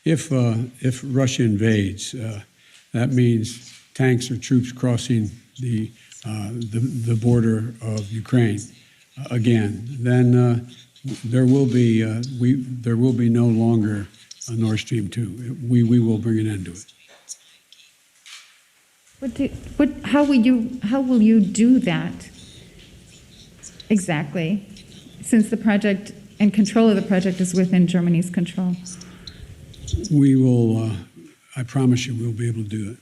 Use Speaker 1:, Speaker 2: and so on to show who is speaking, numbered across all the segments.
Speaker 1: If Russia invades, that means tanks or troops crossing the border of Ukraine again. Then there will be no longer a Nord Stream 2. We will bring an end to it.
Speaker 2: How will you do that exactly, since the project and control of the project is within Germany's control?
Speaker 1: We will, I promise you, we'll be able to do it.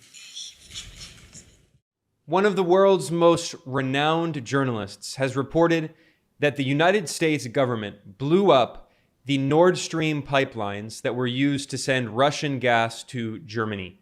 Speaker 3: One of the world's most renowned journalists has reported that the United States government blew up the Nord Stream pipelines that were used to send Russian gas to Germany.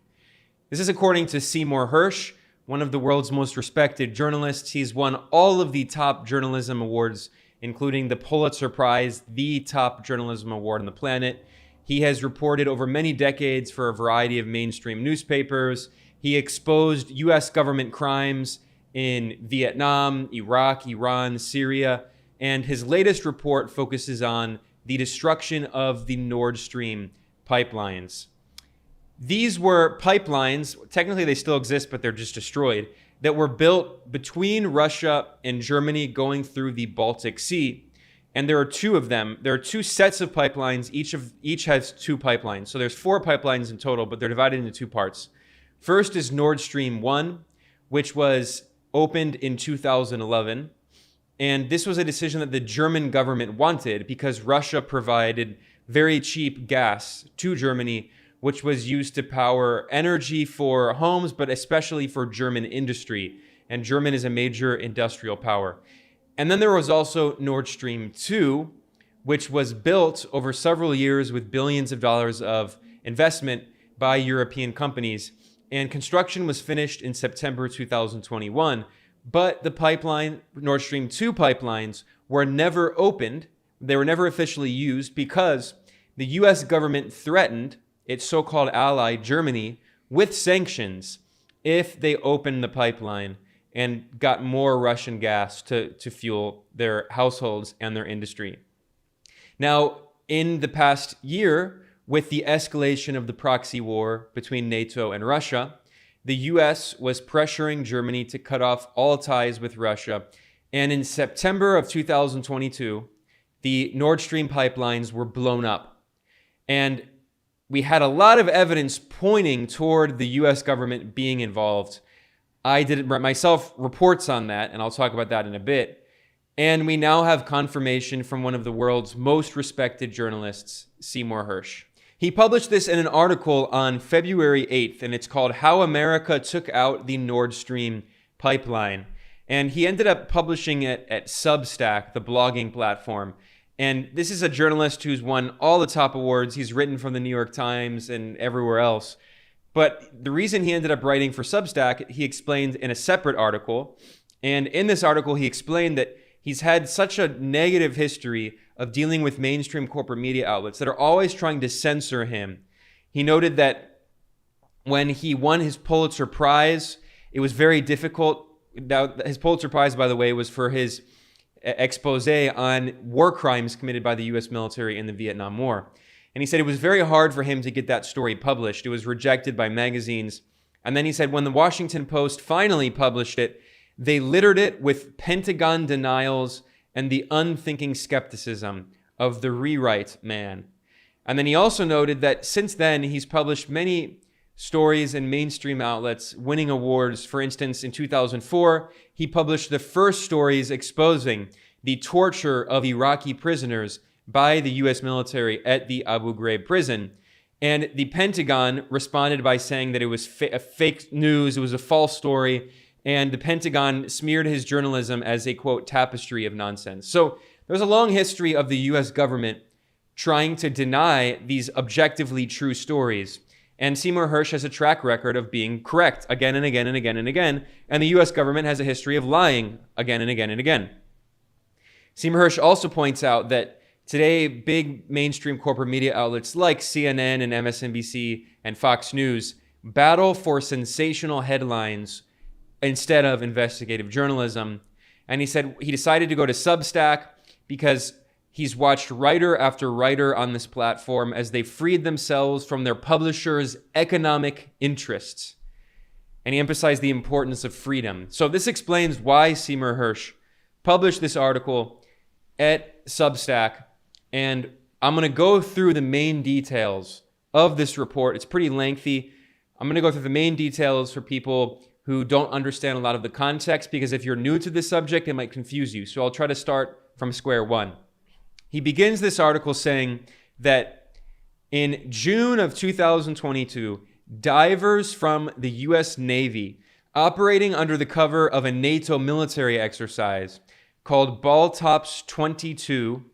Speaker 3: This is according to Seymour Hersh, one of the world's most respected journalists. He's won all of the top journalism awards, including the Pulitzer Prize, the top journalism award on the planet. He has reported over many decades for a variety of mainstream newspapers. He exposed U.S. government crimes in Vietnam, Iraq, Iran, Syria, and his latest report focuses on the destruction of the Nord Stream pipelines. These were pipelines, technically they still exist, but they're just destroyed, that were built between Russia and Germany going through the Baltic Sea. And there are two of them. There are two sets of pipelines. Each has two pipelines. So there's 4 pipelines in total, but they're divided into 2 parts. First is Nord Stream 1, which was opened in 2011. And this was a decision that the German government wanted because Russia provided very cheap gas to Germany, which was used to power energy for homes, but especially for German industry. And German is a major industrial power. And then there was also Nord Stream 2, which was built over several years with billions of dollars of investment by European companies. And construction was finished in September 2021. But the pipeline, Nord Stream 2 pipelines, were never opened. They were never officially used because the US government threatened its so-called ally, Germany, with sanctions if they opened the pipeline and got more Russian gas to fuel their households and their industry. Now, in the past year, with the escalation of the proxy war between NATO and Russia, the US was pressuring Germany to cut off all ties with Russia. And in September of 2022, the Nord Stream pipelines were blown up. And we had a lot of evidence pointing toward the US government being involved. I did myself reports on that, and I'll talk about that in a bit. And we now have confirmation from one of the world's most respected journalists, Seymour Hersh. He published this in an article on February 8th, and it's called How America Took Out the Nord Stream Pipeline. And he ended up publishing it at Substack, the blogging platform. And this is a journalist who's won all the top awards. He's written from the New York Times and everywhere else. But the reason he ended up writing for Substack, he explained in a separate article. And in this article, he explained that he's had such a negative history of dealing with mainstream corporate media outlets that are always trying to censor him. He noted that when he won his Pulitzer Prize, it was very difficult. Now, his Pulitzer Prize, by the way, was for his expose on war crimes committed by the U.S. military in the Vietnam War. And he said it was very hard for him to get that story published. It was rejected by magazines. And then he said when the Washington Post finally published it, they littered it with Pentagon denials and the unthinking skepticism of the rewrite man. And then he also noted that since then, he's published many stories in mainstream outlets, winning awards. For instance, in 2004, he published the first stories exposing the torture of Iraqi prisoners by the U.S. military at the Abu Ghraib prison. And the Pentagon responded by saying that it was fake news, it was a false story, and the Pentagon smeared his journalism as a, quote, tapestry of nonsense. So there's a long history of the U.S. government trying to deny these objectively true stories. And Seymour Hersh has a track record of being correct again and again and again and again. And the U.S. government has a history of lying again and again and again. Seymour Hersh also points out that today, big mainstream corporate media outlets like CNN and MSNBC and Fox News battle for sensational headlines instead of investigative journalism. And he said he decided to go to Substack because He's watched writer after writer on this platform as they freed themselves from their publisher's economic interests. And he emphasized the importance of freedom. So this explains why Seymour Hersh published this article at Substack. And I'm going to go through the main details of this report. It's pretty lengthy. I'm going to go through the main details for people who don't understand a lot of the context, because if you're new to this subject, it might confuse you. So I'll try to start from square one. He begins this article saying that in June of 2022, divers from the U.S. Navy, operating under the cover of a NATO military exercise called Baltops 22,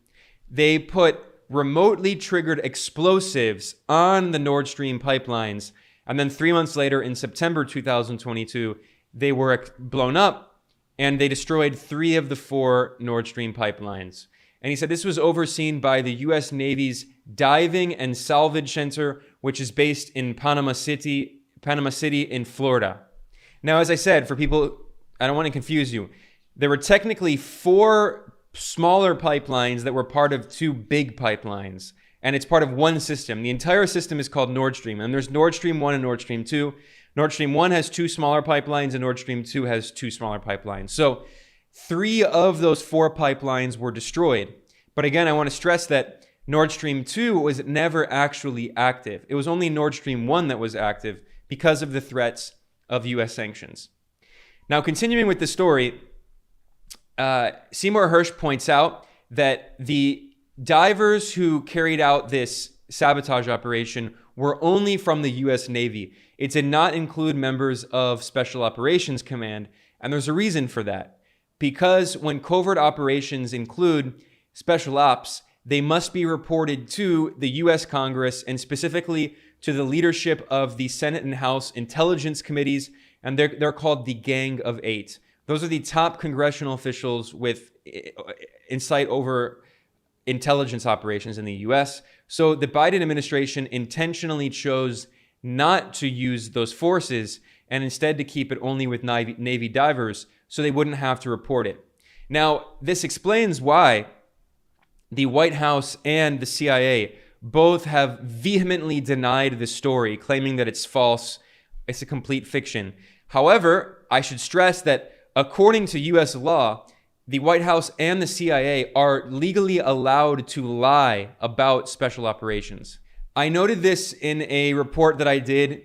Speaker 3: they put remotely triggered explosives on the Nord Stream pipelines. And then 3 months later, in September 2022, they were blown up and they destroyed 3 of the 4 Nord Stream pipelines. And he said this was overseen by the U.S. Navy's Diving and Salvage Center, which is based in Panama City in Florida. Now, as I said, for people, I don't want to confuse you, there were technically 4 smaller pipelines that were part of 2 big pipelines. And it's part of one system. The entire system is called Nord Stream. And there's Nord Stream 1 and Nord Stream 2. Nord Stream 1 has 2 smaller pipelines, and Nord Stream 2 has 2 smaller pipelines. So 3 of those 4 pipelines were destroyed. But again, I want to stress that Nord Stream 2 was never actually active. It was only Nord Stream 1 that was active because of the threats of U.S. sanctions. Now, continuing with the story, Seymour Hersh points out that the divers who carried out this sabotage operation were only from the U.S. Navy. It did not include members of Special Operations Command, and there's a reason for that. Because when covert operations include special ops, they must be reported to the U.S. Congress and specifically to the leadership of the Senate and House Intelligence Committees, and they're called the Gang of 8. Those are the top congressional officials with insight over intelligence operations in the U.S. So the Biden administration intentionally chose not to use those forces and instead to keep it only with Navy divers so they wouldn't have to report it. Now, this explains why the White House and the CIA both have vehemently denied the story, claiming that it's false, it's a complete fiction. However, I should stress that according to U.S. law, the White House and the CIA are legally allowed to lie about special operations. I noted this in a report that I did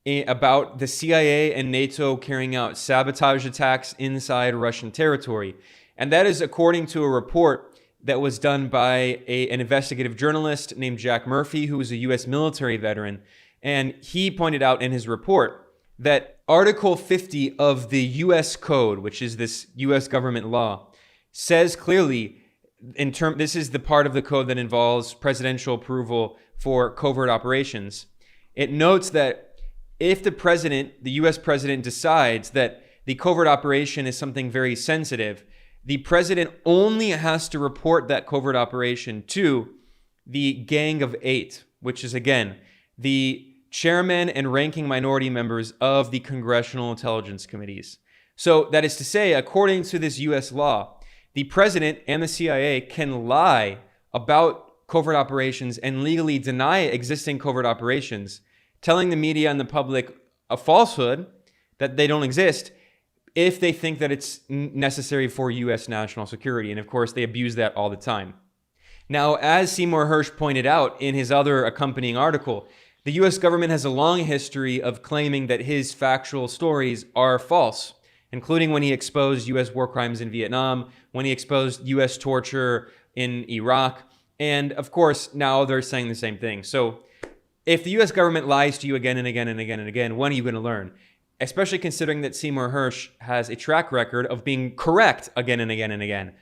Speaker 3: about the CIA and NATO carrying out sabotage attacks inside Russian territory. And that is according to a report that was done by an investigative journalist named Jack Murphy, who was a U.S. military veteran. And he pointed out in his report that Article 50 of the U.S. Code, which is this U.S. government law, says clearly, this is the part of the code that involves presidential approval for covert operations. It notes that if the U.S. president decides that the covert operation is something very sensitive, the president only has to report that covert operation to the Gang of 8, which is, again, the chairman and ranking minority members of the Congressional Intelligence Committees. So that is to say, according to this U.S. law, the president and the CIA can lie about covert operations and legally deny existing covert operations, telling the media and the public a falsehood that they don't exist if they think that it's necessary for U.S. national security. And of course, they abuse that all the time. Now, as Seymour Hersh pointed out in his other accompanying article, the U.S. government has a long history of claiming that his factual stories are false, including when he exposed U.S. war crimes in Vietnam, when he exposed U.S. torture in Iraq, and of course, now they're saying the same thing. So if the U.S. government lies to you again and again and again and again, when are you going to learn? Especially considering that Seymour Hersh has a track record of being correct again and again and again.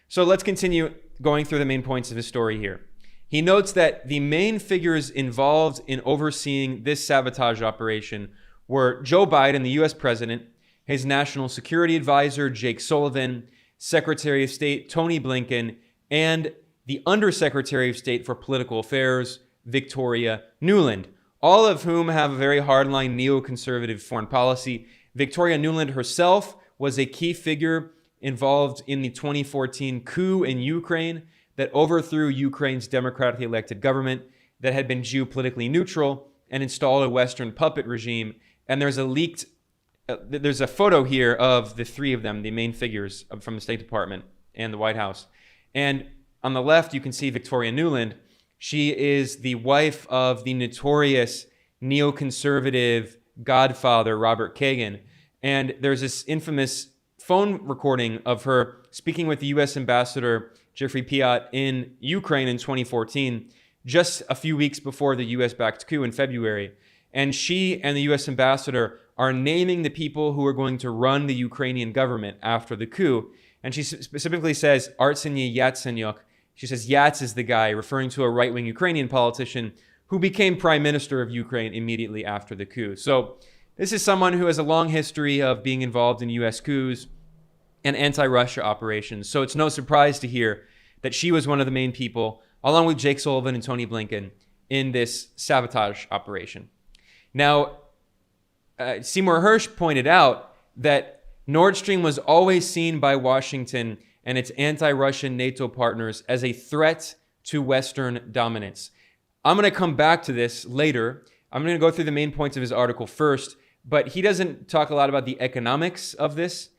Speaker 3: So let's continue going through the main points of his story here. He notes that the main figures involved in overseeing this sabotage operation were Joe Biden, the U.S. president, his national security advisor, Jake Sullivan, Secretary of State Tony Blinken, and the Undersecretary of State for Political Affairs, Victoria Nuland, all of whom have a very hardline neoconservative foreign policy. Victoria Nuland herself was a key figure involved in the 2014 coup in Ukraine, that overthrew Ukraine's democratically elected government that had been geopolitically neutral and installed a Western puppet regime. And there's a photo here of the three of them, the main figures from the State Department and the White House. And on the left, you can see Victoria Nuland. She is the wife of the notorious neoconservative godfather, Robert Kagan. And there's this infamous phone recording of her speaking with the U.S. ambassador, Jeffrey Piat, in Ukraine in 2014, just a few weeks before the U.S.-backed coup in February. And she and the U.S. ambassador are naming the people who are going to run the Ukrainian government after the coup. And she specifically says, Artseny Yatsenyuk. She says, Yats is the guy, referring to a right-wing Ukrainian politician who became prime minister of Ukraine immediately after the coup. So this is someone who has a long history of being involved in U.S. coups and anti-Russia operations. So it's no surprise to hear that she was one of the main people, along with Jake Sullivan and Tony Blinken, in this sabotage operation. Now, Seymour Hersh pointed out that Nord Stream was always seen by Washington and its anti-Russian NATO partners as a threat to Western dominance. I'm going to come back to this later. I'm going to go through the main points of his article first, but he doesn't talk a lot about the economics of this.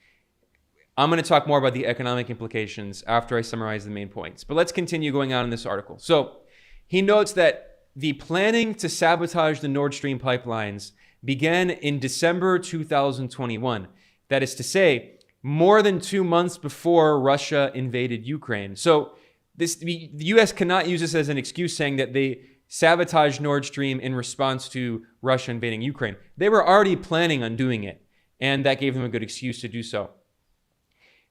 Speaker 3: I'm going to talk more about the economic implications after I summarize the main points. But let's continue going on in this article. So he notes that the planning to sabotage the Nord Stream pipelines began in December 2021. That is to say, more than 2 months before Russia invaded Ukraine. So the U.S. cannot use this as an excuse saying that they sabotaged Nord Stream in response to Russia invading Ukraine. They were already planning on doing it, and that gave them a good excuse to do so.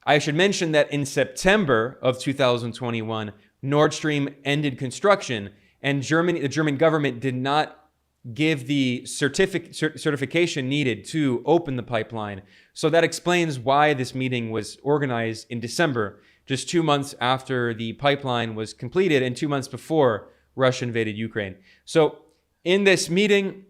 Speaker 3: I should mention that in September of 2021, Nord Stream ended construction, and the German government did not give the certification needed to open the pipeline. So that explains why this meeting was organized in December, just 2 months after the pipeline was completed and 2 months before Russia invaded Ukraine. So in this meeting,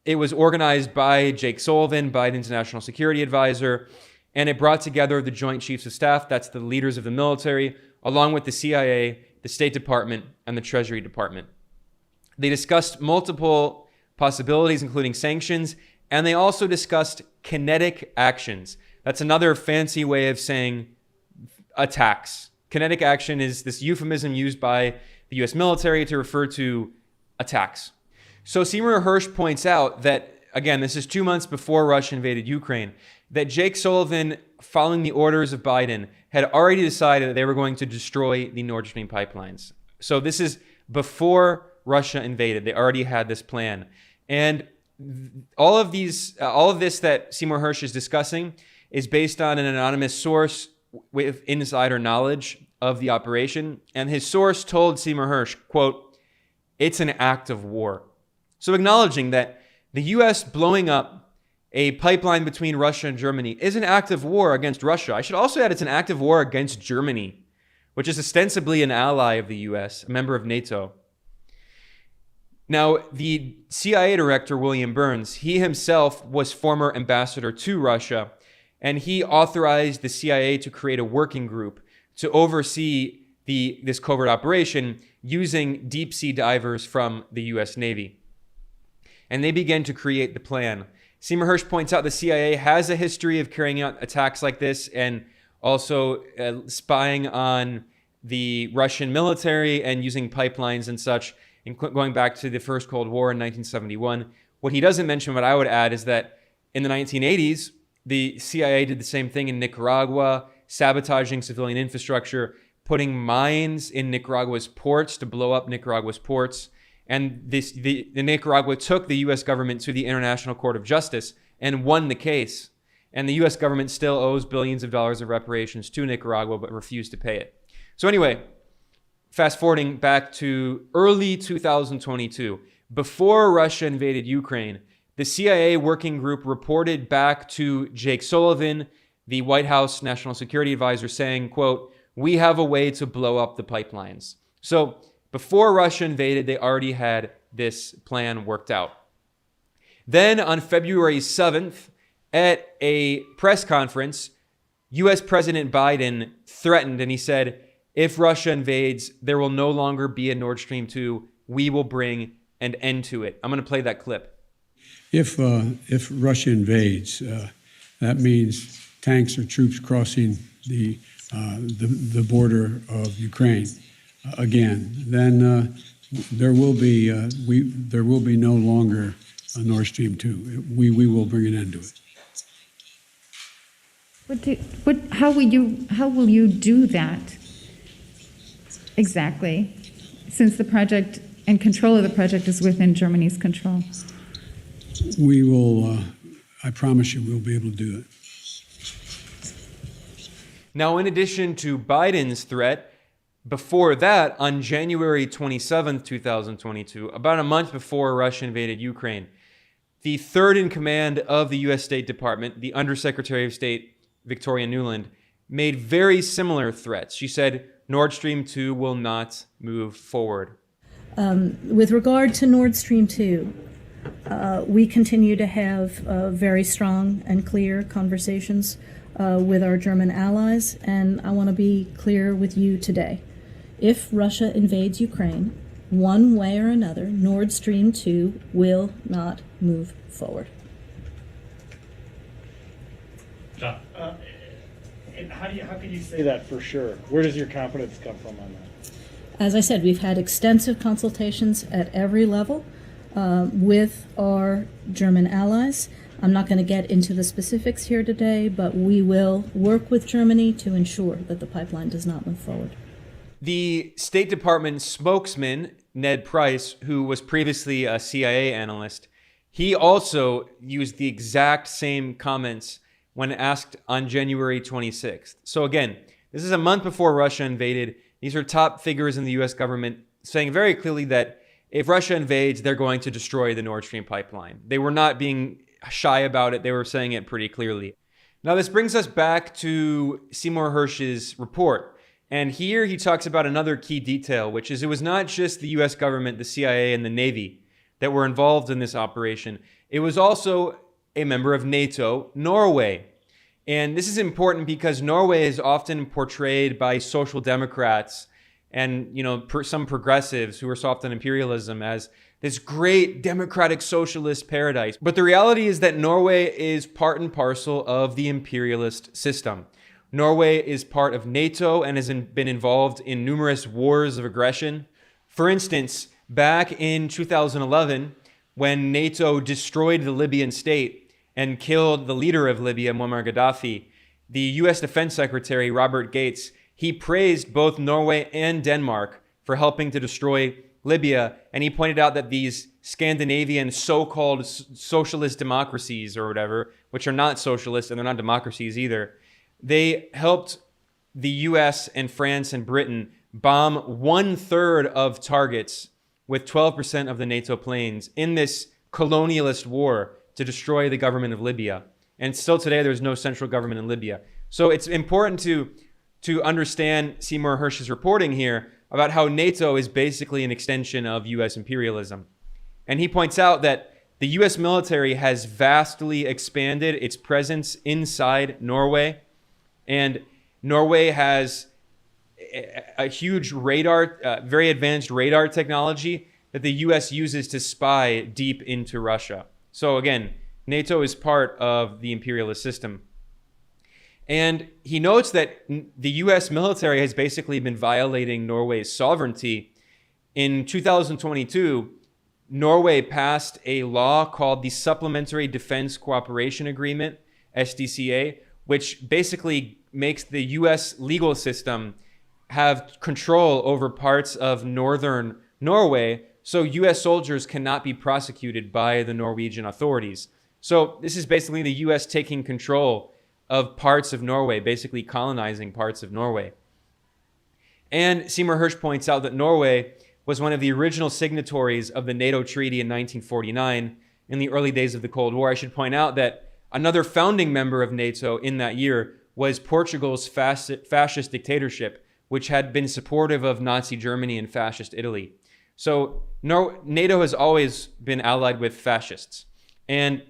Speaker 3: it was organized by Jake Sullivan, Biden's national security advisor, and it brought together the Joint Chiefs of Staff, that's the leaders of the military, along with the CIA, the State Department, and the Treasury Department. They discussed multiple possibilities, including sanctions, and they also discussed kinetic actions. That's another fancy way of saying attacks. Kinetic action is this euphemism used by the U.S. military to refer to attacks. So Seymour Hersh points out that, again, this is 2 months before Russia invaded Ukraine, that Jake Sullivan, following the orders of Biden, had already decided that they were going to destroy the Nord Stream pipelines. So this is before Russia invaded. They already had this plan. And all of this that Seymour Hersh is discussing is based on an anonymous source with insider knowledge of the operation. And his source told Seymour Hersh, quote, "It's an act of war." So acknowledging that the U.S. blowing up a pipeline between Russia and Germany is an act of war against Russia. I should also add it's an act of war against Germany, which is ostensibly an ally of the U.S., a member of NATO. Now, the CIA director, William Burns, he himself was former ambassador to Russia, and he authorized the CIA to create a working group to oversee this covert operation using deep-sea divers from the U.S. Navy. And they began to create the plan. Seymour Hersh points out the CIA has a history of carrying out attacks like this and also spying on the Russian military and using pipelines and such, going back to the first Cold War in 1971. What he doesn't mention, what I would add, is that in the 1980s, the CIA did the same thing in Nicaragua, sabotaging civilian infrastructure, putting mines in Nicaragua's ports to blow up Nicaragua's ports. And the Nicaragua took the U.S. government to the International Court of Justice and won the case. And the U.S. government still owes billions of dollars of reparations to Nicaragua, but refused to pay it. So anyway, fast forwarding back to early 2022, before Russia invaded Ukraine, the CIA working group reported back to Jake Sullivan, the White House National Security Advisor, saying, quote, "We have a way to blow up the pipelines." So before Russia invaded, they already had this plan worked out. Then on February 7th, at a press conference, U.S. President Biden threatened, and he said, if Russia invades, there will no longer be a Nord Stream 2. We will bring an end to it. I'm going to play that clip.
Speaker 1: If Russia invades, that means tanks or troops crossing the border of Ukraine again. Then there will be no longer a Nord Stream 2. We will bring an end to it.
Speaker 2: How will you do that exactly, since the project and control of the project is within Germany's control?
Speaker 1: We will, I promise you, we'll be able to do it.
Speaker 3: Now, in addition to Biden's threat, before that, on January 27th, 2022, about a month before Russia invaded Ukraine, the third in command of the U.S. State Department, the Undersecretary of State, Victoria Nuland, made very similar threats. She said Nord Stream 2 will not move forward.
Speaker 4: With regard to Nord Stream 2, we continue to have very strong and clear conversations with our German allies, and I want to be clear with you today. If Russia invades Ukraine, one way or another, Nord Stream 2 will not move forward.
Speaker 5: John, and how can you say that for sure? Where does your confidence come from on that?
Speaker 4: As I said, we've had extensive consultations at every level with our German allies. I'm not going to get into the specifics here today, but we will work with Germany to ensure that the pipeline does not move forward.
Speaker 3: The State Department spokesman, Ned Price, who was previously a CIA analyst, he also used the exact same comments when asked on January 26th. So again, this is a month before Russia invaded. These are top figures in the U.S. government saying very clearly that if Russia invades, they're going to destroy the Nord Stream pipeline. They were not being shy about it. They were saying it pretty clearly. Now, this brings us back to Seymour Hersh's report. And here he talks about another key detail, which is it was not just the U.S. government, the CIA, and the Navy that were involved in this operation. It was also a member of NATO, Norway. And this is important because Norway is often portrayed by social democrats and, some progressives who are soft on imperialism as this great democratic socialist paradise. But the reality is that Norway is part and parcel of the imperialist system. Norway is part of NATO and has been involved in numerous wars of aggression. For instance, back in 2011, when NATO destroyed the Libyan state and killed the leader of Libya, Muammar Gaddafi, the U.S. Defense Secretary, Robert Gates, he praised both Norway and Denmark for helping to destroy Libya, and he pointed out that these Scandinavian so-called socialist democracies or whatever, which are not socialist and they're not democracies either, they helped the US and France and Britain bomb 1/3 of targets with 12% of the NATO planes in this colonialist war to destroy the government of Libya. And still today, there's no central government in Libya. So it's important to understand Seymour Hersh's reporting here about how NATO is basically an extension of US imperialism. And he points out that the US military has vastly expanded its presence inside Norway. And Norway has a huge radar, very advanced radar technology that the US uses to spy deep into Russia. So again, NATO is part of the imperialist system. And he notes that the US military has basically been violating Norway's sovereignty. In 2022, Norway passed a law called the Supplementary Defense Cooperation Agreement, SDCA, which basically makes the US legal system have control over parts of northern Norway, so US soldiers cannot be prosecuted by the Norwegian authorities. So this is basically the US taking control of parts of Norway, basically colonizing parts of Norway. And Seymour Hersh points out that Norway was one of the original signatories of the NATO treaty in 1949 in the early days of the Cold War. I should point out that another founding member of NATO in that year was Portugal's fascist dictatorship, which had been supportive of Nazi Germany and fascist Italy. So NATO has always been allied with fascists. And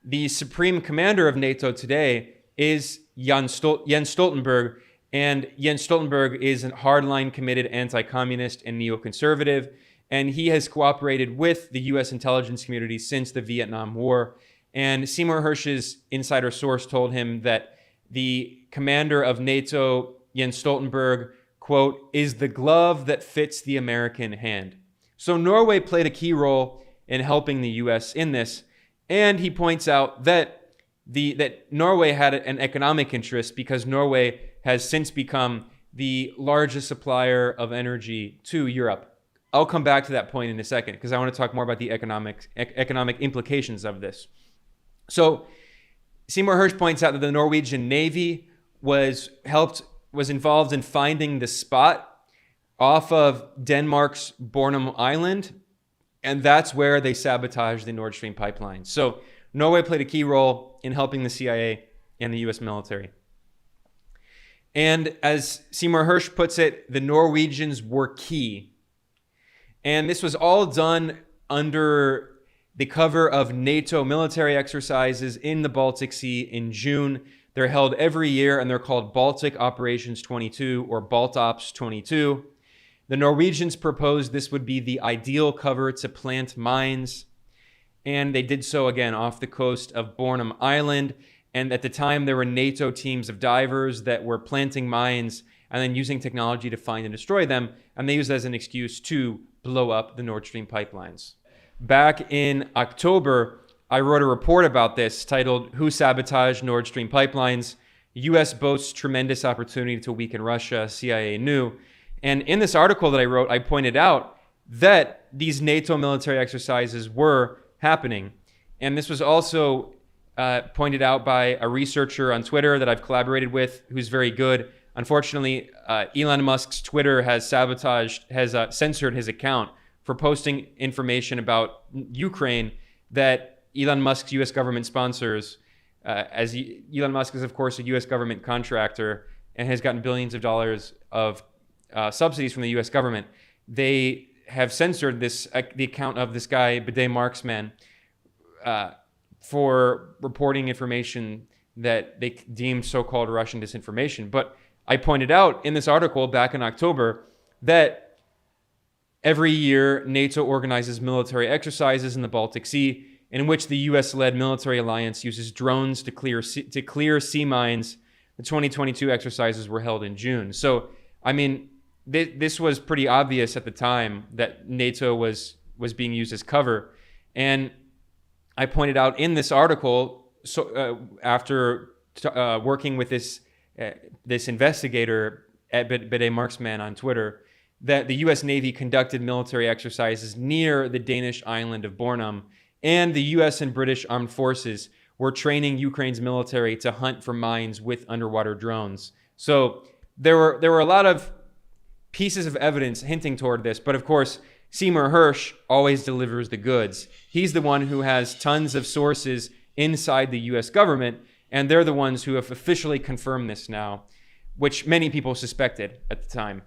Speaker 3: the supreme commander of NATO today is Jens Stoltenberg. And Jens Stoltenberg is a hardline committed anti-communist and neoconservative, and he has cooperated with the U.S. intelligence community since the Vietnam War. And Seymour Hersh's insider source told him that the commander of NATO, Jens Stoltenberg, quote, is the glove that fits the American hand. So Norway played a key role in helping the U.S. in this. And he points out that Norway had an economic interest because Norway has since become the largest supplier of energy to Europe. I'll come back to that point in a second because I want to talk more about the economic implications of this. So Seymour Hersh points out that the Norwegian Navy was involved in finding the spot off of Denmark's Bornholm Island, and that's where they sabotaged the Nord Stream pipeline. So Norway played a key role in helping the CIA and the US military. And as Seymour Hersh puts it, the Norwegians were key. And this was all done under the cover of NATO military exercises in the Baltic Sea in June. They're held every year, and they're called Baltic Operations 22 or Baltops 22. The Norwegians proposed this would be the ideal cover to plant mines, and they did so again off the coast of Bornholm Island. And at the time, there were NATO teams of divers that were planting mines and then using technology to find and destroy them, and they used it as an excuse to blow up the Nord Stream pipelines. Back in October, I wrote a report about this titled, Who Sabotaged Nord Stream Pipelines? U.S. Boasts Tremendous Opportunity to Weaken Russia, CIA Knew. And in this article that I wrote, I pointed out that these NATO military exercises were happening. And this was also pointed out by a researcher on Twitter that I've collaborated with who's very good. Unfortunately, Elon Musk's Twitter has censored his account for posting information about Ukraine that Elon Musk's U.S. government sponsors. Elon Musk is, of course, a U.S. government contractor and has gotten billions of dollars of subsidies from the U.S. government. They have censored the account of this guy, Bidet Marksman, for reporting information that they deemed so-called Russian disinformation. But I pointed out in this article back in October that every year NATO organizes military exercises in the Baltic Sea in which the U.S.-led military alliance uses drones to clear sea mines. The 2022 exercises were held in June. So, I mean, this was pretty obvious at the time that NATO was being used as cover. And I pointed out in this article, after working with this investigator at Bidet Marksman on Twitter, that the U.S. Navy conducted military exercises near the Danish island of Bornholm, and the U.S. and British armed forces were training Ukraine's military to hunt for mines with underwater drones. So there were a lot of pieces of evidence hinting toward this, but of course, Seymour Hersh always delivers the goods. He's the one who has tons of sources inside the U.S. government, and they're the ones who have officially confirmed this now, which many people suspected at the time.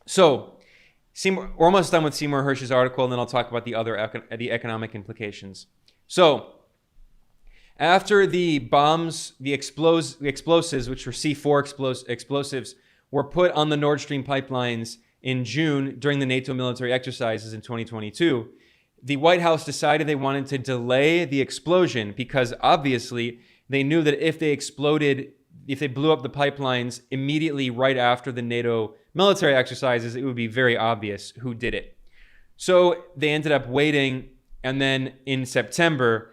Speaker 3: So, we're almost done with Seymour Hersh's article, and then I'll talk about the economic implications. So, after the bombs, the explosives, which were C4 explosives, were put on the Nord Stream pipelines in June during the NATO military exercises in 2022, the White House decided they wanted to delay the explosion because obviously they knew that if they blew up the pipelines immediately right after the NATO military exercises, it would be very obvious who did it. So they ended up waiting, and then in September,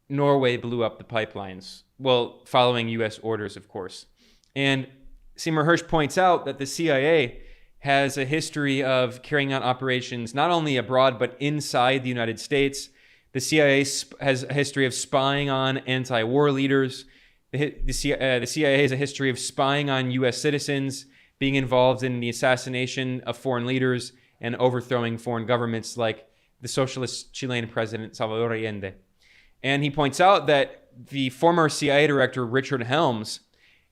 Speaker 3: Norway blew up the pipelines. Well, following U.S. orders, of course. And Seymour Hersh points out that the CIA has a history of carrying out operations not only abroad, but inside the United States. The CIA has a history of spying on anti-war leaders. The CIA has a history of spying on U.S. citizens, being involved in the assassination of foreign leaders and overthrowing foreign governments like the socialist Chilean president Salvador Allende. And he points out that the former CIA director, Richard Helms,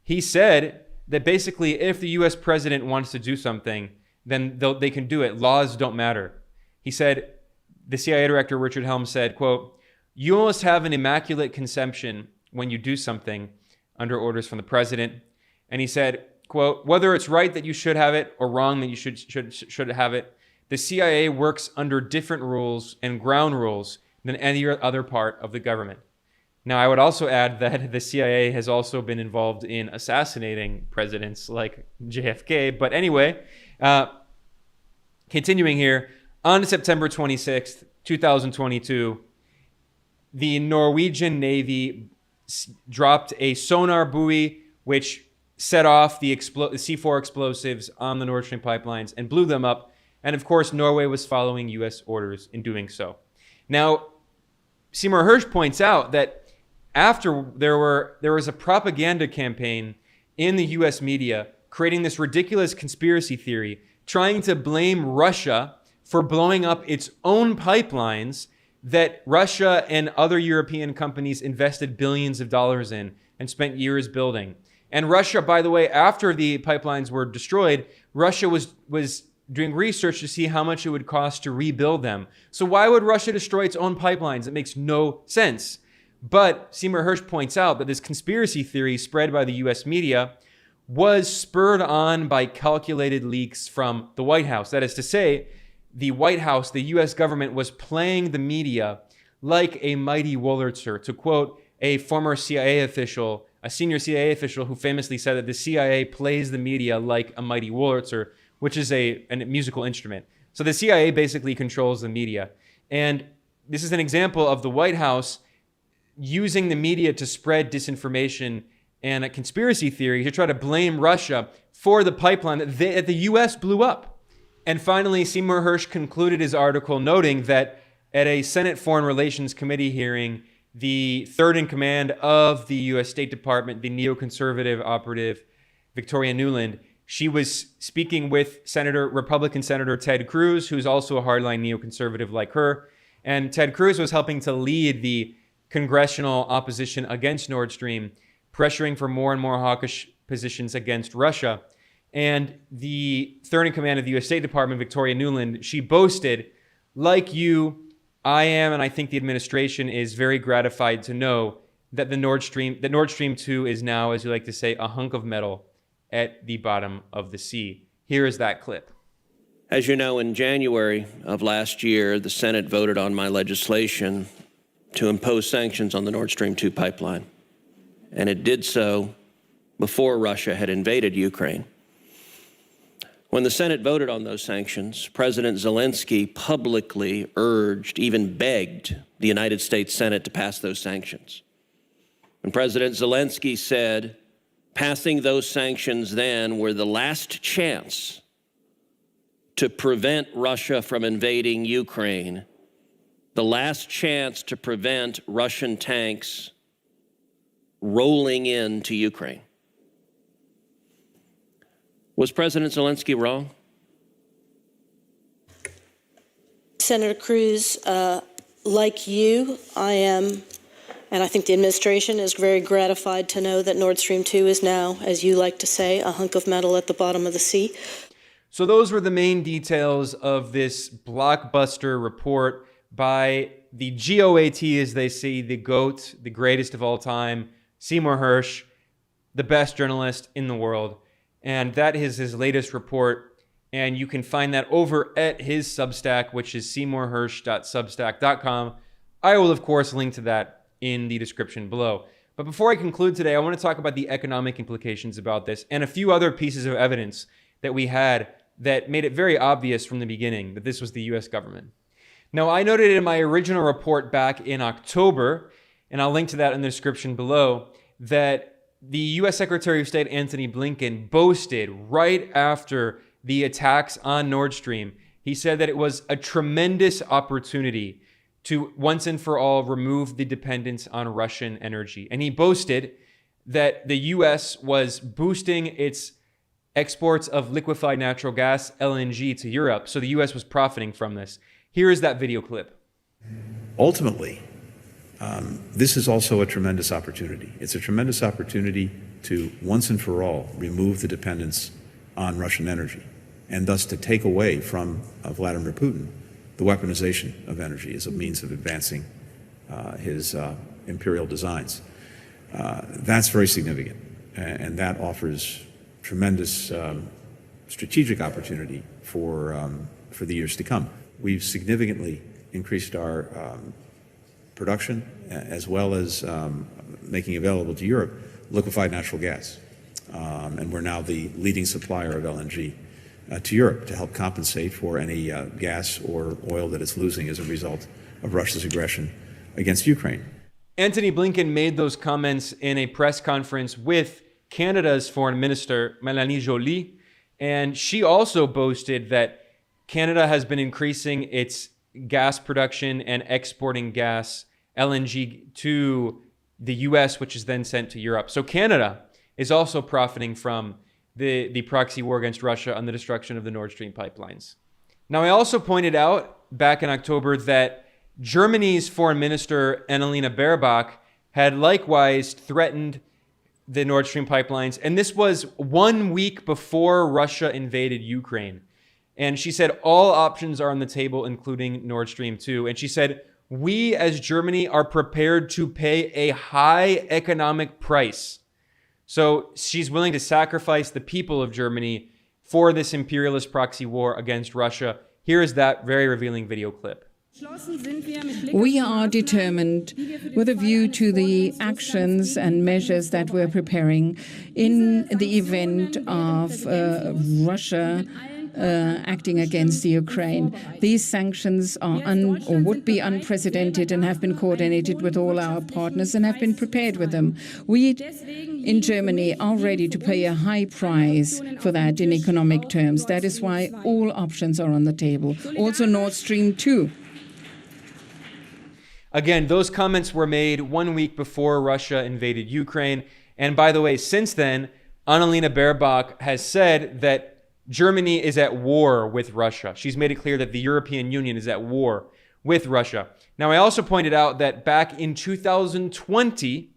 Speaker 3: he said that basically if the U.S. president wants to do something, then they can do it. Laws don't matter. He said, the CIA director, Richard Helms, said, quote, "You almost have an immaculate conception when you do something under orders from the president." And he said, quote, "Whether it's right that you should have it or wrong that you should have it, the CIA works under different rules and ground rules than any other part of the government." Now, I would also add that the CIA has also been involved in assassinating presidents like JFK. But anyway, continuing here, on September 26th, 2022, the Norwegian Navy dropped a sonar buoy which set off the C4 explosives on the Nord Stream pipelines and blew them up. And of course, Norway was following U.S. orders in doing so. Now, Seymour Hersh points out that after there was a propaganda campaign in the U.S. media creating this ridiculous conspiracy theory, trying to blame Russia for blowing up its own pipelines that Russia and other European companies invested billions of dollars in and spent years building. And Russia, by the way, after the pipelines were destroyed, Russia was doing research to see how much it would cost to rebuild them. So why would Russia destroy its own pipelines? It makes no sense. But Seymour Hersh points out that this conspiracy theory spread by the US media was spurred on by calculated leaks from the White House. That is to say, the White House, the US government, was playing the media like a mighty Wolitzer, to quote a former CIA official, a senior CIA official who famously said that the CIA plays the media like a mighty Wolitzer, which is a musical instrument. So the CIA basically controls the media. And this is an example of the White House using the media to spread disinformation and a conspiracy theory to try to blame Russia for the pipeline that the U.S. blew up. And finally, Seymour Hersh concluded his article noting that at a Senate Foreign Relations Committee hearing, the third in command of the U.S. State Department, the neoconservative operative Victoria Nuland, she was speaking with Republican Senator Ted Cruz, who's also a hardline neoconservative like her. And Ted Cruz was helping to lead the congressional opposition against Nord Stream, pressuring for more and more hawkish positions against Russia. And the third in command of the U.S. State Department, Victoria Nuland, she boasted, like you, I am, and I think the administration is very gratified to know that Nord Stream 2 is now, as you like to say, a hunk of metal at the bottom of the sea. Here is that clip.
Speaker 6: As you know, in January of last year, the Senate voted on my legislation to impose sanctions on the Nord Stream 2 pipeline. And it did so before Russia had invaded Ukraine. When the Senate voted on those sanctions, President Zelensky publicly urged, even begged, the United States Senate to pass those sanctions. And President Zelensky said, passing those sanctions then were the last chance to prevent Russia from invading Ukraine, the last chance to prevent Russian tanks rolling into Ukraine. Was President Zelensky wrong?
Speaker 7: Senator Cruz, like you, I am, and I think the administration is very gratified to know that Nord Stream 2 is now, as you like to say, a hunk of metal at the bottom of the sea.
Speaker 3: So those were the main details of this blockbuster report by the GOAT, as they say, the GOAT, the greatest of all time, Seymour Hersh, the best journalist in the world. And that is his latest report. And you can find that over at his Substack, which is seymourhersh.substack.com. I will, of course, link to that in the description below. But before I conclude today, I want to talk about the economic implications about this and a few other pieces of evidence that we had that made it very obvious from the beginning that this was the U.S. government. Now, I noted in my original report back in October, and I'll link to that in the description below, that the U.S. Secretary of State Antony Blinken boasted right after the attacks on Nord Stream. He said that it was a tremendous opportunity to once and for all remove the dependence on Russian energy. And he boasted that the U.S. was boosting its exports of liquefied natural gas, LNG, to Europe. So the U.S. was profiting from this. Here is that video clip.
Speaker 8: Ultimately, this is also a tremendous opportunity. It's a tremendous opportunity to once and for all remove the dependence on Russian energy, and thus to take away from Vladimir Putin the weaponization of energy as a means of advancing his imperial designs. That's very significant, and that offers tremendous strategic opportunity for the years to come. We've significantly increased our production as well as making available to Europe liquefied natural gas. And we're now the leading supplier of LNG to Europe to help compensate for any gas or oil that it's losing as a result of Russia's aggression against Ukraine.
Speaker 3: Antony Blinken made those comments in a press conference with Canada's Foreign Minister, Mélanie Joly, and she also boasted that Canada has been increasing its gas production and exporting gas, LNG, to the US, which is then sent to Europe. So Canada is also profiting from the proxy war against Russia on the destruction of the Nord Stream pipelines. Now, I also pointed out back in October that Germany's foreign minister, Annalena Baerbock, had likewise threatened the Nord Stream pipelines. And this was 1 week before Russia invaded Ukraine. And she said all options are on the table, including Nord Stream 2. And she said, we as Germany are prepared to pay a high economic price. So she's willing to sacrifice the people of Germany for this imperialist proxy war against Russia. Here is that very revealing video clip.
Speaker 9: We are determined, with a view to the actions and measures that we're preparing in the event of Russia acting against the Ukraine. These sanctions are or would be unprecedented and have been coordinated with all our partners and have been prepared with them. We in Germany are ready to pay a high price for that in economic terms. That is why all options are on the table. Also Nord Stream 2.
Speaker 3: Again, those comments were made 1 week before Russia invaded Ukraine. And by the way, since then, Annalena Baerbock has said that Germany is at war with Russia. She's made it clear that the European Union is at war with Russia. Now, I also pointed out that back in 2020,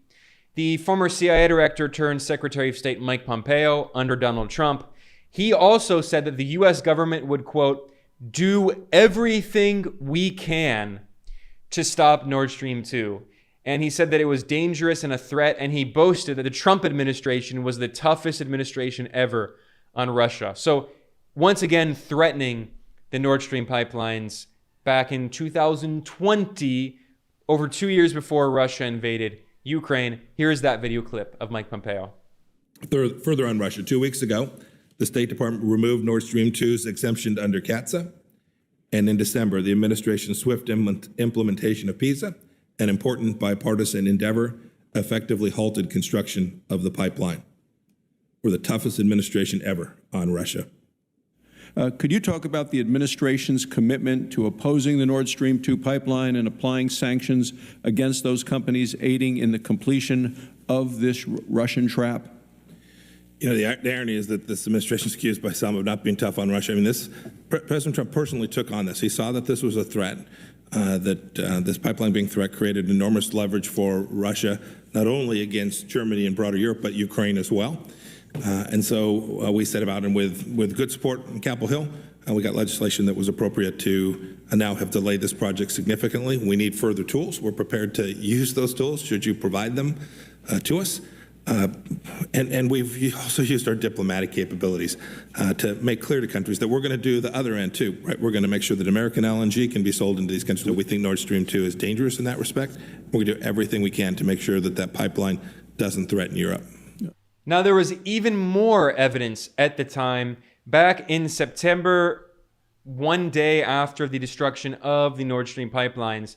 Speaker 3: the former CIA director turned Secretary of State Mike Pompeo under Donald Trump, he also said that the U.S. government would, quote, do everything we can to stop Nord Stream 2. And he said that it was dangerous and a threat, and he boasted that the Trump administration was the toughest administration ever on Russia. So once again, threatening the Nord Stream pipelines back in 2020, over 2 years before Russia invaded Ukraine. Here is that video clip of Mike Pompeo.
Speaker 10: Further on Russia, 2 weeks ago, the State Department removed Nord Stream 2's exemption under CATSA. And in December, the administration's swift implementation of PISA, an important bipartisan endeavor, effectively halted construction of the pipeline. We're the toughest administration ever on Russia.
Speaker 11: Could you talk about the administration's commitment to opposing the Nord Stream 2 pipeline and applying sanctions against those companies aiding in the completion of this Russian trap?
Speaker 10: You know, the irony is that this administration is accused by some of not being tough on Russia. I mean, President Trump personally took on this. He saw that this was a threat, that this pipeline being threat created enormous leverage for Russia, not only against Germany and broader Europe, but Ukraine as well. And so we set about, and with good support on Capitol Hill, we got legislation that was appropriate to now have delayed this project significantly. We need further tools. We're prepared to use those tools should you provide them to us. And we've also used our diplomatic capabilities to make clear to countries that we're going to do the other end too, right? We're going to make sure that American LNG can be sold into these countries. We think Nord Stream 2 is dangerous in that respect. We're going to do everything we can to make sure that that pipeline doesn't threaten Europe.
Speaker 3: Now, there was even more evidence at the time. Back in September, one day after the destruction of the Nord Stream pipelines,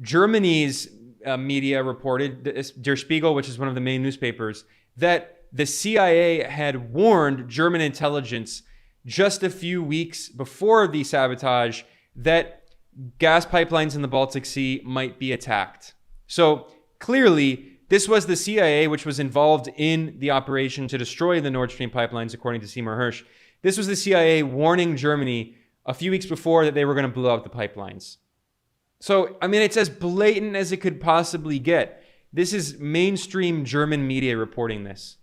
Speaker 3: Germany's media reported, Der Spiegel, which is one of the main newspapers, that the CIA had warned German intelligence just a few weeks before the sabotage that gas pipelines in the Baltic Sea might be attacked. So clearly, this was the CIA which was involved in the operation to destroy the Nord Stream pipelines, according to Seymour Hersh. This was the CIA warning Germany a few weeks before that they were going to blow up the pipelines. So, I mean, it's as blatant as it could possibly get. This is mainstream German media reporting this.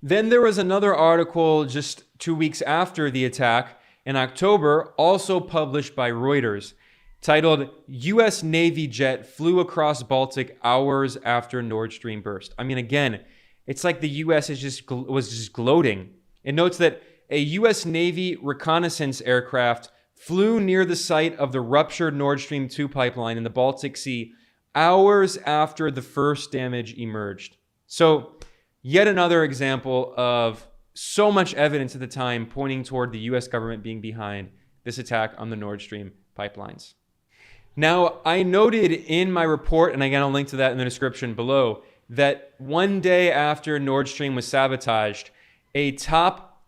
Speaker 3: Then there was another article just 2 weeks after the attack in October, also published by Reuters, titled, U.S. Navy jet flew across Baltic hours after Nord Stream burst. I mean, again, it's like the U.S. was just gloating It notes that a U.S. Navy reconnaissance aircraft flew near the site of the ruptured Nord Stream 2 pipeline in the Baltic Sea hours after the first damage emerged. So, yet another example of so much evidence at the time pointing toward the U.S. government being behind this attack on the Nord Stream pipelines. Now, I noted in my report, and again, I'll link to that in the description below, that one day after Nord Stream was sabotaged, a top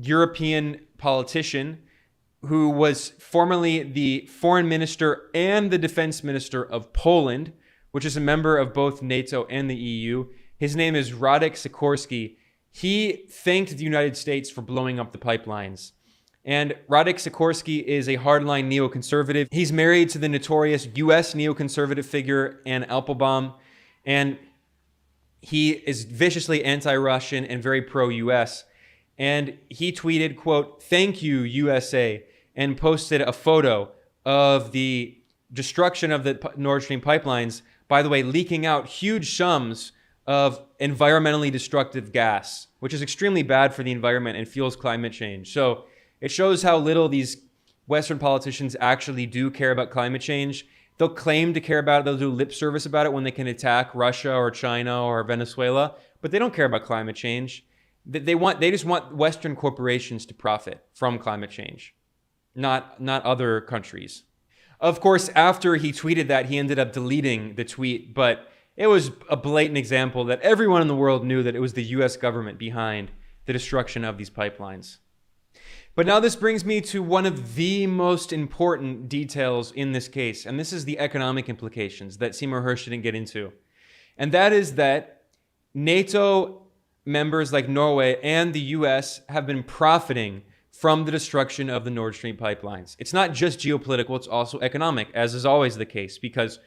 Speaker 3: European politician who was formerly the foreign minister and the defense minister of Poland, which is a member of both NATO and the EU, his name is Radek Sikorski. He thanked the United States for blowing up the pipelines. And Radek Sikorski is a hardline neoconservative. He's married to the notorious U.S. neoconservative figure Anne Applebaum, and he is viciously anti-Russian and very pro-U.S. And he tweeted, quote, "Thank you, USA," and posted a photo of the destruction of the Nord Stream pipelines, by the way, leaking out huge sums of environmentally destructive gas, which is extremely bad for the environment and fuels climate change. So it shows how little these Western politicians actually do care about climate change. They'll claim to care about it, they'll do lip service about it when they can attack Russia or China or Venezuela, but they don't care about climate change. They just want Western corporations to profit from climate change, not other countries. Of course, after he tweeted that, he ended up deleting the tweet, but it was a blatant example that everyone in the world knew that it was the US government behind the destruction of these pipelines. But now this brings me to one of the most important details in this case, and this is the economic implications that Seymour Hersh didn't get into. And that is that NATO members like Norway and the US have been profiting from the destruction of the Nord Stream pipelines. It's not just geopolitical, it's also economic, as is always the case, because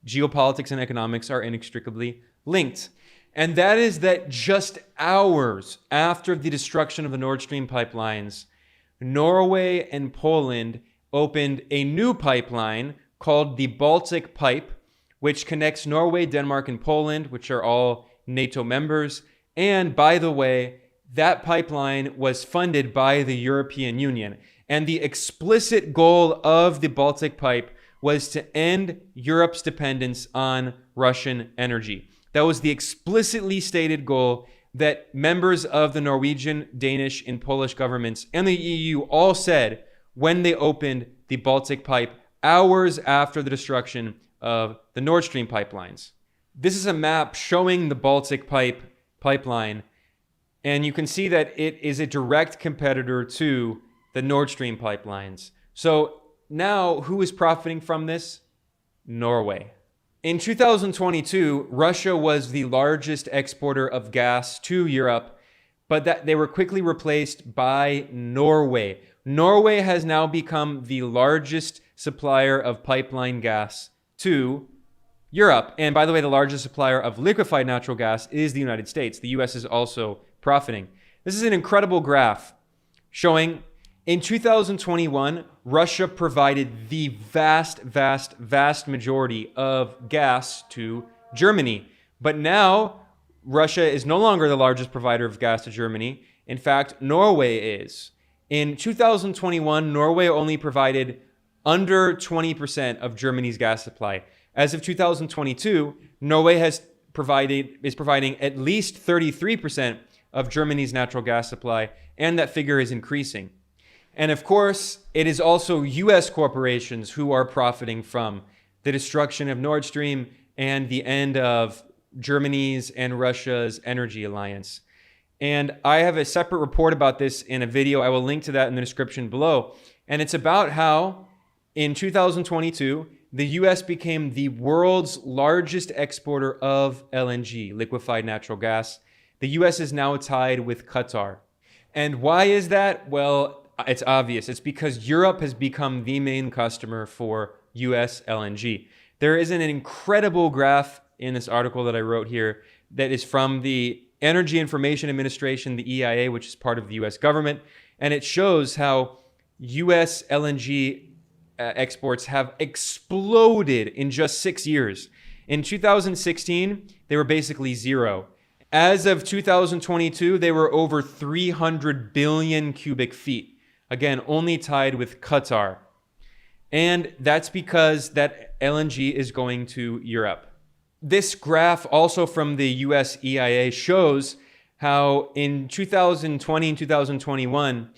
Speaker 3: geopolitics and economics are inextricably linked. And that is that just hours after the destruction of the Nord Stream pipelines, Norway and Poland opened a new pipeline called the Baltic Pipe, which connects Norway, Denmark, and Poland, which are all NATO members. And by the way, that pipeline was funded by the European Union. And the explicit goal of the Baltic Pipe was to end Europe's dependence on Russian energy. That was the explicitly stated goal that members of the Norwegian, Danish, and Polish governments and the EU all said when they opened the Baltic Pipe hours after the destruction of the Nord Stream pipelines. This is a map showing the Baltic pipeline, and you can see that it is a direct competitor to the Nord Stream pipelines. So now, who is profiting from this? Norway. In 2022, Russia was the largest exporter of gas to Europe, but that they were quickly replaced by Norway. Norway has now become the largest supplier of pipeline gas to Europe. And by the way, the largest supplier of liquefied natural gas is the United States. The US is also profiting. This is an incredible graph showing in 2021, Russia provided the vast majority of gas to Germany. But now, Russia is no longer the largest provider of gas to Germany. In fact, Norway is. In 2021, Norway only provided under 20% of Germany's gas supply. As of 2022, Norway is providing at least 33% of Germany's natural gas supply, and that figure is increasing. And of course, it is also US corporations who are profiting from the destruction of Nord Stream and the end of Germany's and Russia's energy alliance. And I have a separate report about this in a video. I will link to that in the description below. And it's about how in 2022, the US became the world's largest exporter of LNG, liquefied natural gas. The US is now tied with Qatar. And why is that? Well, it's obvious. It's because Europe has become the main customer for US LNG. There is an incredible graph in this article that I wrote here that is from the Energy Information Administration, the EIA, which is part of the US government. And it shows how US LNG exports have exploded in just 6 years. In 2016, they were basically zero. As of 2022, they were over 300 billion cubic feet. Again, only tied with Qatar. And that's because that LNG is going to Europe. This graph, also from the US EIA, shows how in 2020 and 2021,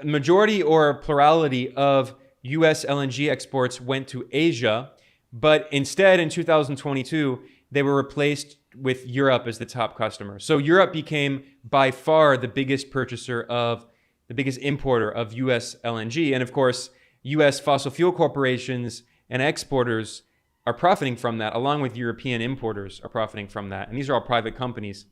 Speaker 3: majority or plurality of US LNG exports went to Asia, but instead in 2022, they were replaced with Europe as the top customer. So Europe became by far the biggest importer of US LNG. And of course, US fossil fuel corporations and exporters are profiting from that, along with European importers are profiting from that. And these are all private companies.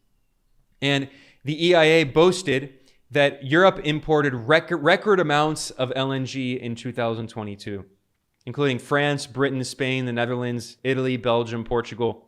Speaker 3: And the EIA boasted that Europe imported record amounts of LNG in 2022, including France, Britain, Spain, the Netherlands, Italy, Belgium, Portugal.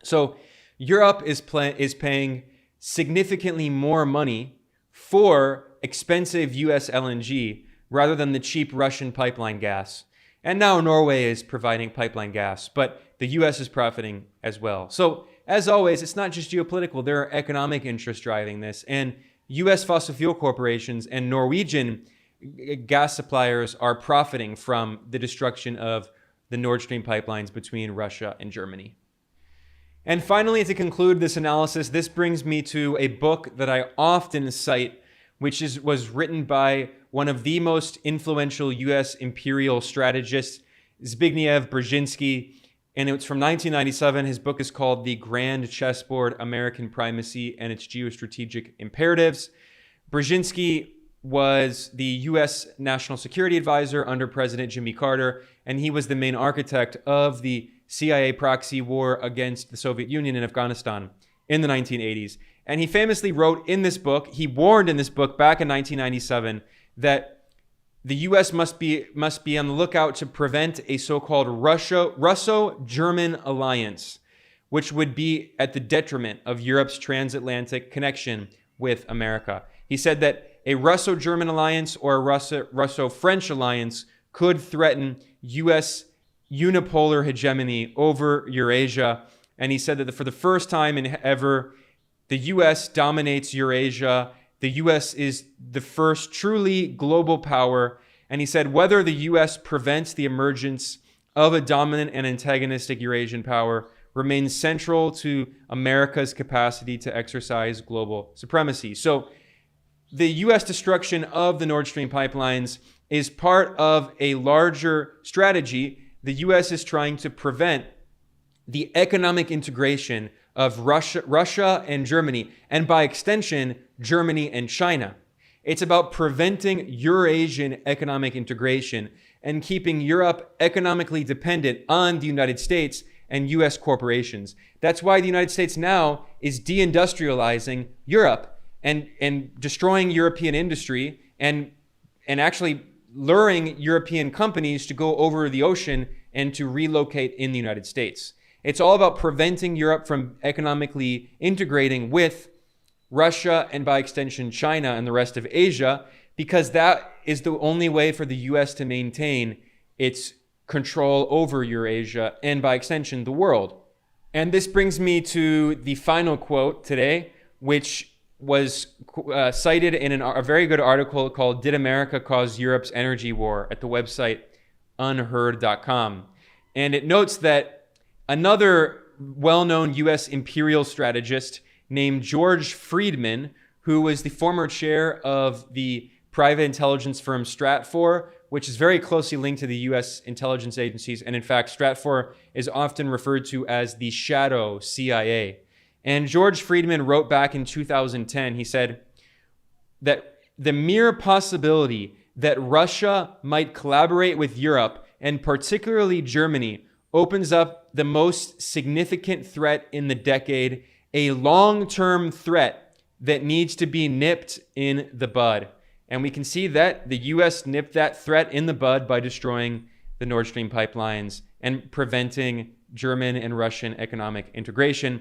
Speaker 3: So Europe is paying significantly more money for expensive US LNG rather than the cheap Russian pipeline gas. And now Norway is providing pipeline gas, but the US is profiting as well. So as always, it's not just geopolitical. There are economic interests driving this. And US fossil fuel corporations and Norwegian gas suppliers are profiting from the destruction of the Nord Stream pipelines between Russia and Germany. And finally, to conclude this analysis, this brings me to a book that I often cite, which was written by one of the most influential US imperial strategists, Zbigniew Brzezinski, and it's from 1997. His book is called The Grand Chessboard: American Primacy and Its Geostrategic Imperatives. Brzezinski was the US National Security Advisor under President Jimmy Carter, and he was the main architect of the CIA proxy war against the Soviet Union in Afghanistan in the 1980s. And he famously wrote in this book, he warned in this book back in 1997 that the US must be on the lookout to prevent a so-called Russo-German alliance, which would be at the detriment of Europe's transatlantic connection with America. He said that a Russo-German alliance or a Russo-French alliance could threaten US unipolar hegemony over Eurasia. And he said that for the first time in ever, the US dominates Eurasia. The US is the first truly global power. And he said whether the US prevents the emergence of a dominant and antagonistic Eurasian power remains central to America's capacity to exercise global supremacy. So the US destruction of the Nord Stream pipelines is part of a larger strategy. The US is trying to prevent the economic integration of Russia and Germany, and by extension, Germany and China. It's about preventing Eurasian economic integration and keeping Europe economically dependent on the United States and US corporations. That's why the United States now is deindustrializing Europe and destroying European industry and actually luring European companies to go over the ocean and to relocate in the United States. It's all about preventing Europe from economically integrating with Russia and by extension China and the rest of Asia, because that is the only way for the US to maintain its control over Eurasia and by extension the world. And this brings me to the final quote today, which was cited in a very good article called "Did America Cause Europe's Energy War?" at the website unheard.com. And it notes that another well-known US imperial strategist named George Friedman, who was the former chair of the private intelligence firm Stratfor, which is very closely linked to the US intelligence agencies. And in fact, Stratfor is often referred to as the shadow CIA. And George Friedman wrote back in 2010, he said that the mere possibility that Russia might collaborate with Europe, and particularly Germany, opens up the most significant threat in the decade, a long-term threat that needs to be nipped in the bud. And we can see that the US nipped that threat in the bud by destroying the Nord Stream pipelines and preventing German and Russian economic integration.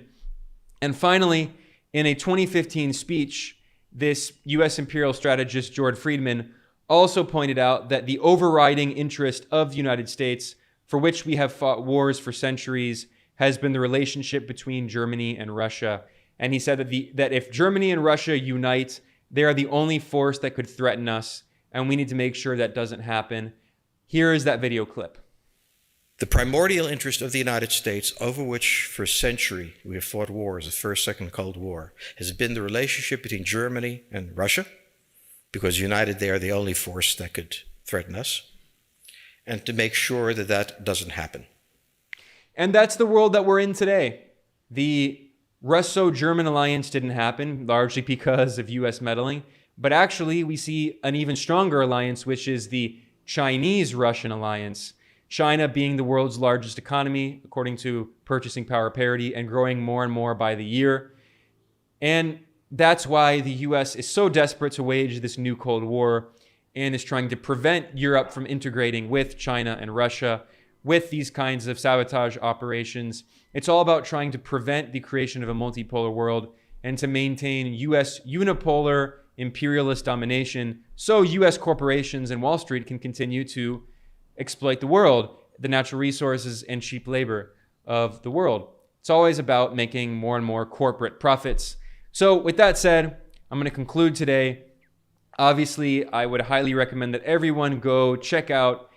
Speaker 3: And finally, in a 2015 speech, this US imperial strategist, George Friedman, also pointed out that the overriding interest of the United States, for which we have fought wars for centuries, has been the relationship between Germany and Russia. And he said that if Germany and Russia unite, they are the only force that could threaten us, and we need to make sure that doesn't happen. Here is that video clip.
Speaker 12: The primordial interest of the United States, over which for a century we have fought wars, the First, Second Cold War, has been the relationship between Germany and Russia, because united they are the only force that could threaten us, and to make sure that that doesn't happen.
Speaker 3: And that's the world that we're in today. The Russo-German alliance didn't happen, largely because of U.S. meddling. But actually, we see an even stronger alliance, which is the Chinese-Russian alliance. China being the world's largest economy, according to purchasing power parity, and growing more and more by the year. And that's why the U.S. is so desperate to wage this new Cold War and is trying to prevent Europe from integrating with China and Russia with these kinds of sabotage operations. It's all about trying to prevent the creation of a multipolar world and to maintain U.S. unipolar imperialist domination so U.S. corporations and Wall Street can continue to exploit the world, the natural resources and cheap labor of the world. It's always about making more and more corporate profits. So with that said, I'm going to conclude today. Obviously, I would highly recommend that everyone go check out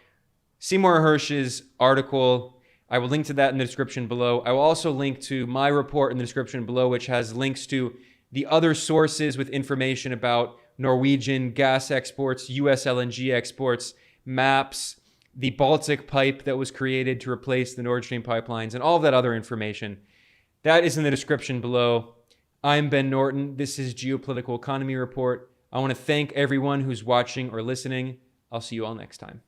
Speaker 3: Seymour Hersh's article. I will link to that in the description below. I will also link to my report in the description below, which has links to the other sources with information about Norwegian gas exports, US LNG exports, maps, the Baltic pipe that was created to replace the Nord Stream pipelines, and all of that other information. That is in the description below. I'm Ben Norton. This is Geopolitical Economy Report. I want to thank everyone who's watching or listening. I'll see you all next time.